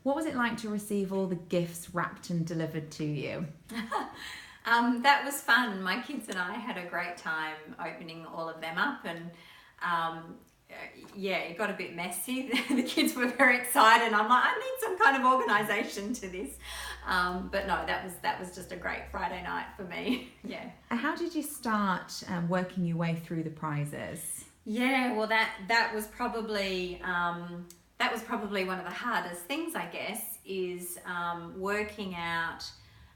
What was it like to receive all the gifts wrapped and delivered to you? That was fun. My kids and I had a great time opening all of them up, and yeah, it got a bit messy. The kids were very excited. I'm like, I need some kind of organisation to this. But no, that was just a great Friday night for me. Yeah. How did you start working your way through the prizes? Yeah, well, that was probably one of the hardest things, I guess, is working out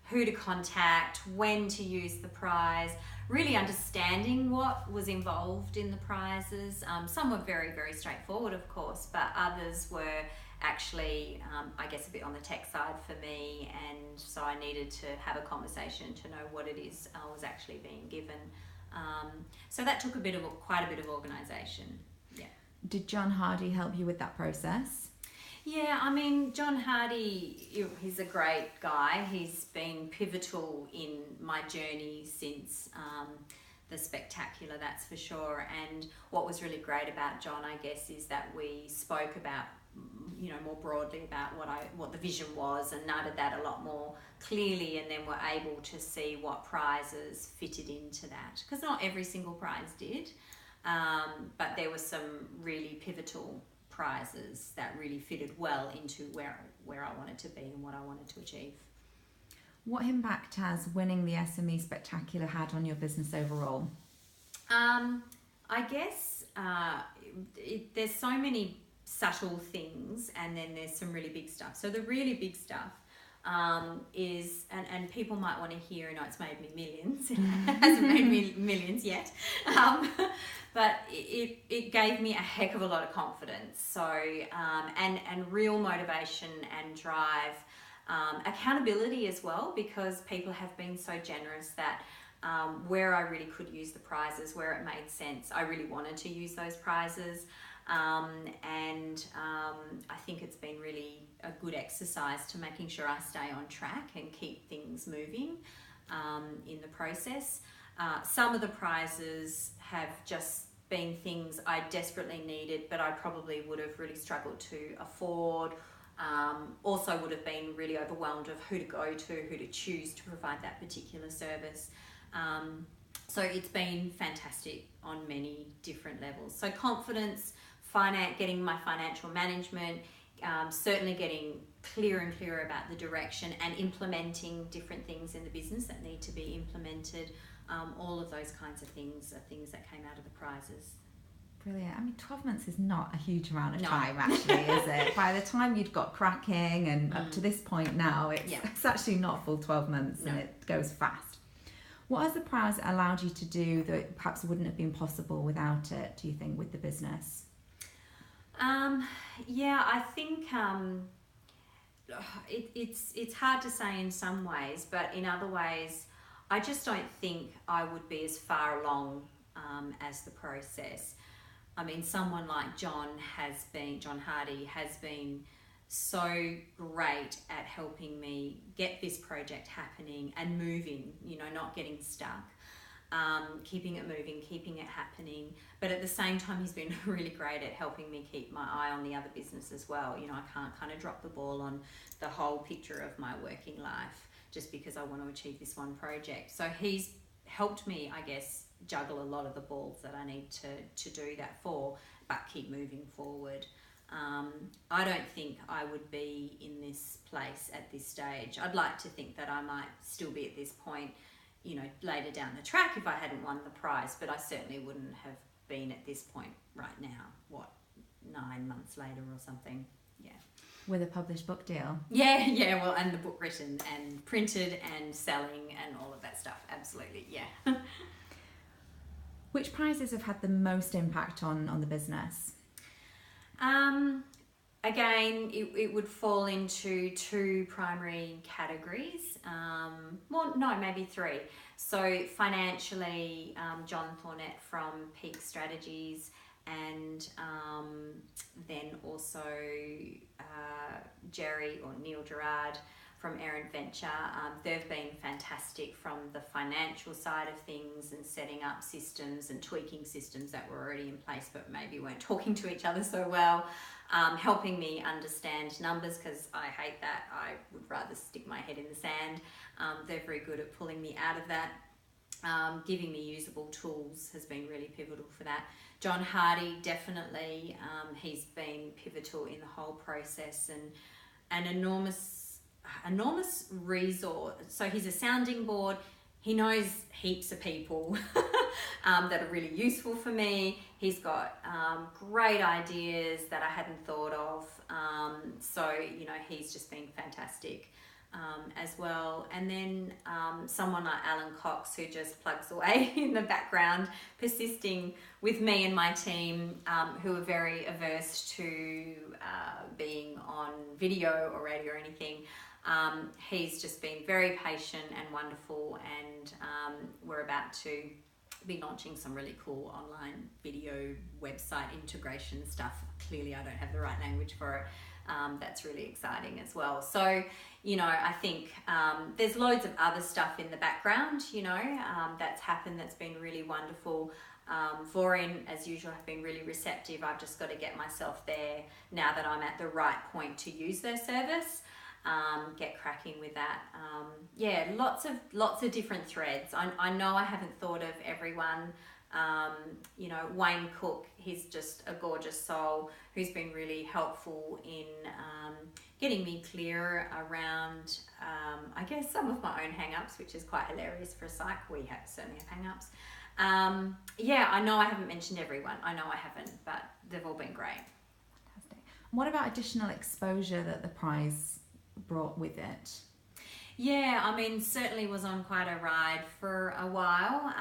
who to contact, when to use the prize, really understanding what was involved in the prizes. Some were very, very straightforward, of course, but others were actually, I guess, a bit on the tech side for me, and so I needed to have a conversation to know what it is I was actually being given. So that took quite a bit of organisation. Yeah. Did John Hardy help you with that process? Yeah, I mean, John Hardy, he's a great guy. He's been pivotal in my journey since the spectacular, that's for sure. And what was really great about John, I guess, is that we spoke about, more broadly about what the vision was, and noted that a lot more clearly, and then were able to see what prizes fitted into that. Because not every single prize did, but there were some really pivotal prizes that really fitted well into where I wanted to be and what I wanted to achieve. What impact has winning the SME Spectacular had on your business overall? I guess there's so many subtle things, and then there's some really big stuff. So the really big stuff is, and people might want to hear, it's made me millions. It hasn't made me millions yet. But it gave me a heck of a lot of confidence. So, and real motivation and drive, accountability as well, because people have been so generous that where I really could use the prizes, where it made sense, I really wanted to use those prizes. And I think it's been really a good exercise to making sure I stay on track and keep things moving in the process. Some of the prizes have just been things I desperately needed, but I probably would have really struggled to afford. Also would have been really overwhelmed of who to go to, who to choose to provide that particular service. So it's been fantastic on many different levels. So confidence, getting my financial management, certainly getting clearer and clearer about the direction, and implementing different things in the business that need to be implemented. All of those kinds of things are things that came out of the prizes. Brilliant. I mean, 12 months is not a huge amount of time, actually, is it? By the time you'd got cracking and up to this point now, it's actually not a full 12 months, and it goes fast. What has the prize allowed you to do that perhaps wouldn't have been possible without it, do you think, with the business? I think it's hard to say in some ways, but in other ways, I just don't think I would be as far along as the process. I mean, someone like John Hardy has been so great at helping me get this project happening and moving, not getting stuck, keeping it moving, keeping it happening. But at the same time, he's been really great at helping me keep my eye on the other business as well. I can't kind of drop the ball on the whole picture of my working life just because I want to achieve this one project. So he's helped me, I guess, juggle a lot of the balls that I need to do that for, but keep moving forward. I don't think I would be in this place at this stage. I'd like to think that I might still be at this point, later down the track if I hadn't won the prize, but I certainly wouldn't have been at this point right now, 9 months later or something. Yeah. With a published book deal. Yeah, well, and the book written and printed and selling and all of that stuff, absolutely, yeah. Which prizes have had the most impact on the business? Again, it would fall into two primary categories. Maybe three. So financially, John Thornett from Peak Strategies, and then also Neil Gerard from Errant Venture. They've been fantastic from the financial side of things and setting up systems and tweaking systems that were already in place but maybe weren't talking to each other so well, helping me understand numbers because I hate that. I would rather stick my head in the sand. They're very good at pulling me out of that. Giving me usable tools has been really pivotal for that. John Hardy, definitely, he's been pivotal in the whole process and an enormous resource. So he's a sounding board. He knows heaps of people that are really useful for me. He's got great ideas that I hadn't thought of. So, you know, he's just been fantastic as well. And then someone like Alan Cox, who just plugs away in the background, persisting with me and my team, who are very averse to being on video or radio or anything. He's just been very patient and wonderful, and we're about to be launching some really cool online video website integration stuff. Clearly I don't have the right language for it. That's really exciting as well. So, you know, I think there's loads of other stuff in the background, you know, that's happened that's been really wonderful. Vorin, as usual, have been really receptive. I've just got to get myself there now that I'm at the right point to use their service. Get cracking with that. Yeah, lots of different threads. I know I haven't thought of everyone. You know, Wayne Cook, he's just a gorgeous soul who's been really helpful in getting me clearer around, I guess, some of my own hang-ups, which is quite hilarious for a psych. We certainly have hang-ups. Yeah, I know I haven't mentioned everyone. I know I haven't, but they've all been great. Fantastic. What about additional exposure that the prize brought with it? Yeah, I mean, certainly was on quite a ride for a while,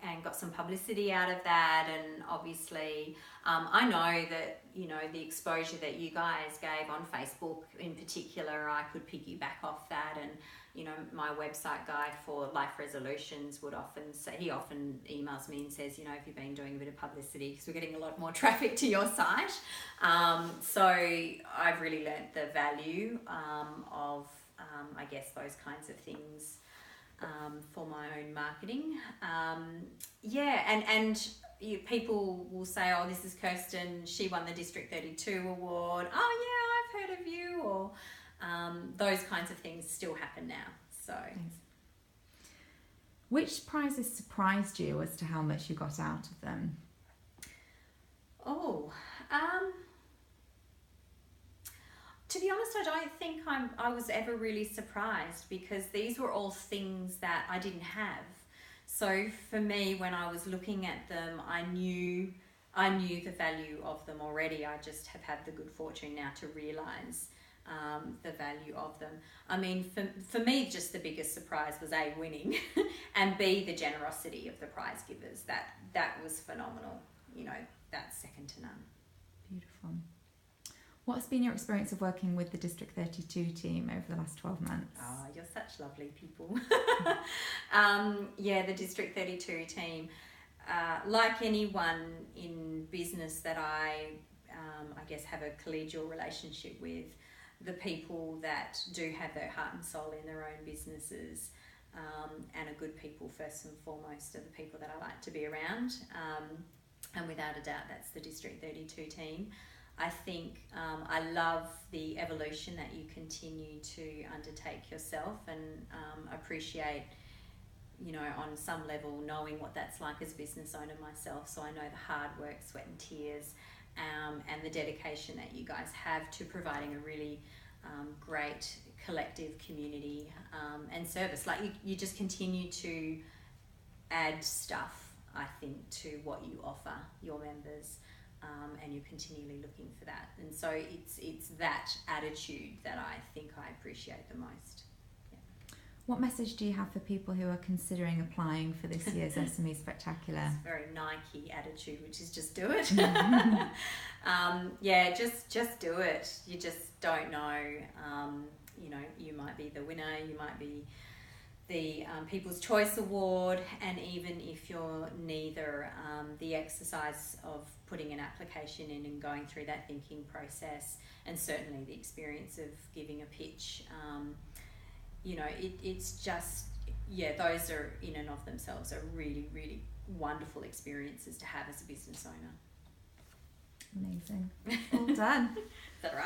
and got some publicity out of that. And obviously, I know that, you know, the exposure that you guys gave on Facebook in particular, I could piggyback off that. And, you know, my website guy for life resolutions would often say, he often emails me and says, you know, have you been doing a bit of publicity? Because we're getting a lot more traffic to your site. So I've really learnt the value of I guess those kinds of things for my own marketing. Yeah, and people will say, oh, this is Kirstin, she won the District 32 award. Oh yeah, I've heard of you. Or those kinds of things still happen now. So, thanks. Which prizes surprised you as to how much you got out of them? Oh, to be honest, I don't think I was ever really surprised, because these were all things that I didn't have. So for me, when I was looking at them, I knew the value of them already. I just have had the good fortune now to realise the value of them. I mean, for me, just the biggest surprise was A, winning, and B, the generosity of the prize givers. That was phenomenal. You know, that's second to none. Beautiful. What's been your experience of working with the District 32 team over the last 12 months? Oh, you're such lovely people. Yeah, the District 32 team, like anyone in business that I guess have a collegial relationship with, the people that do have their heart and soul in their own businesses, and are good people first and foremost, are the people that I like to be around. And without a doubt, that's the District 32 team. I think I love the evolution that you continue to undertake yourself, and appreciate, you know, on some level, knowing what that's like as a business owner myself. So I know the hard work, sweat and tears, and the dedication that you guys have to providing a really great collective community and service. Like you just continue to add stuff, I think, to what you offer your members. And you're continually looking for that, and so it's that attitude that I think I appreciate the most. Yeah. What message do you have for people who are considering applying for this year's SME Spectacular? It's a very Nike attitude, which is just do it. Yeah, just do it. You just don't know. You know, you might be the winner, you might be the People's Choice Award, and even if you're neither, the exercise of putting an application in and going through that thinking process, and certainly the experience of giving a pitch, you know, it's just, those are in and of themselves are really, really wonderful experiences to have as a business owner. Amazing. All done. Is that right?